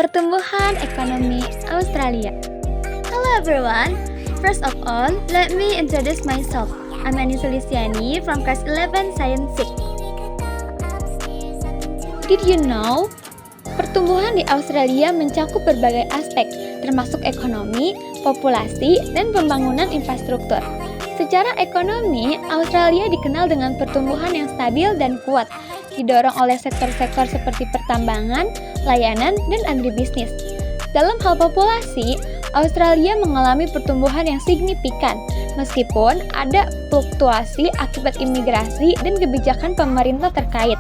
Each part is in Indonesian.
Pertumbuhan ekonomi Australia. Hello everyone. First of all, let me introduce myself. I'm Anissa Lisiani from class 11 Science 6. Did you know? Pertumbuhan di Australia mencakup berbagai aspek, termasuk ekonomi, populasi, dan pembangunan infrastruktur. Secara ekonomi, Australia dikenal dengan pertumbuhan yang stabil dan kuat, didorong oleh sektor-sektor seperti pertambangan, layanan, dan agribisnis. Dalam hal populasi, Australia mengalami pertumbuhan yang signifikan, meskipun ada fluktuasi akibat imigrasi dan kebijakan pemerintah terkait.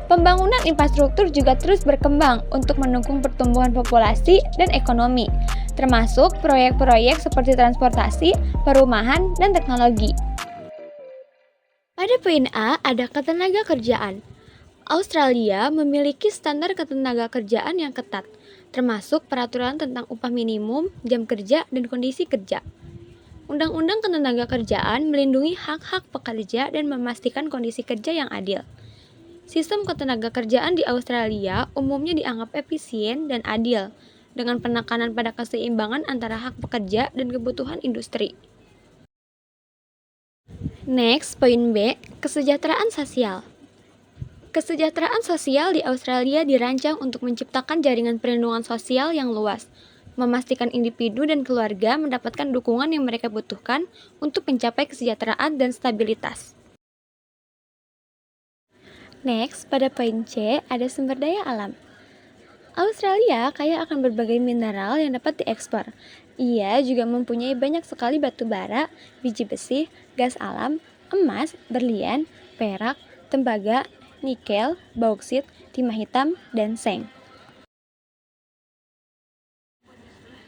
Pembangunan infrastruktur juga terus berkembang untuk mendukung pertumbuhan populasi dan ekonomi, termasuk proyek-proyek seperti transportasi, perumahan, dan teknologi. Pada poin A, ada ketenaga kerjaan. Australia memiliki standar ketenaga kerjaan yang ketat, termasuk peraturan tentang upah minimum, jam kerja, dan kondisi kerja. Undang-undang ketenaga kerjaan melindungi hak-hak pekerja dan memastikan kondisi kerja yang adil. Sistem ketenaga kerjaan di Australia umumnya dianggap efisien dan adil, dengan penekanan pada keseimbangan antara hak pekerja dan kebutuhan industri. Next, poin B, kesejahteraan sosial. Kesejahteraan sosial di Australia dirancang untuk menciptakan jaringan perlindungan sosial yang luas, memastikan individu dan keluarga mendapatkan dukungan yang mereka butuhkan untuk mencapai kesejahteraan dan stabilitas. Next, pada poin C, ada sumber daya alam. Australia kaya akan berbagai mineral yang dapat diekspor. Ia juga mempunyai banyak sekali batu bara, biji besi, gas alam, emas, berlian, perak, tembaga, nikel, bauksit, timah hitam, dan seng.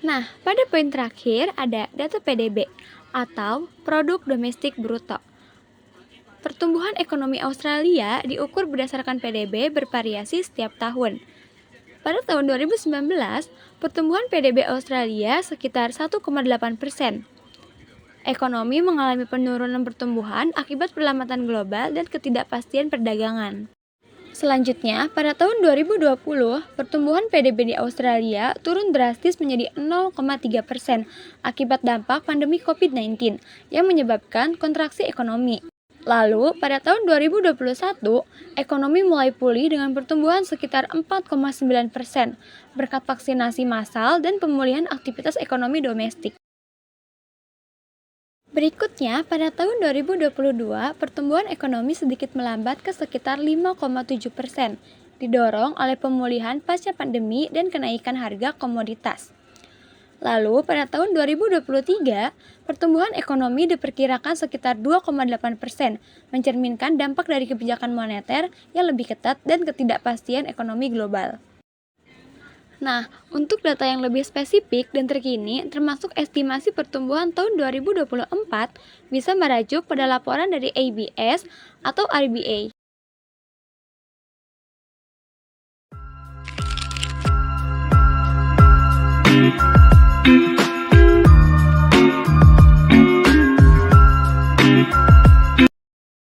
Nah, pada poin terakhir ada data PDB atau Produk Domestik Bruto. Pertumbuhan ekonomi Australia diukur berdasarkan PDB bervariasi setiap tahun. Pada tahun 2019, pertumbuhan PDB Australia sekitar 1,8%. Ekonomi mengalami penurunan pertumbuhan akibat perlambatan global dan ketidakpastian perdagangan. Selanjutnya, pada tahun 2020, pertumbuhan PDB di Australia turun drastis menjadi 0,3% akibat dampak pandemi COVID-19 yang menyebabkan kontraksi ekonomi. Lalu, pada tahun 2021, ekonomi mulai pulih dengan pertumbuhan sekitar 4,9% berkat vaksinasi massal dan pemulihan aktivitas ekonomi domestik. Berikutnya, pada tahun 2022, pertumbuhan ekonomi sedikit melambat ke sekitar 5,7%, didorong oleh pemulihan pasca pandemi dan kenaikan harga komoditas. Lalu, pada tahun 2023, pertumbuhan ekonomi diperkirakan sekitar 2,8%, mencerminkan dampak dari kebijakan moneter yang lebih ketat dan ketidakpastian ekonomi global. Nah, untuk data yang lebih spesifik dan terkini, termasuk estimasi pertumbuhan tahun 2024, bisa merujuk pada laporan dari ABS atau RBA.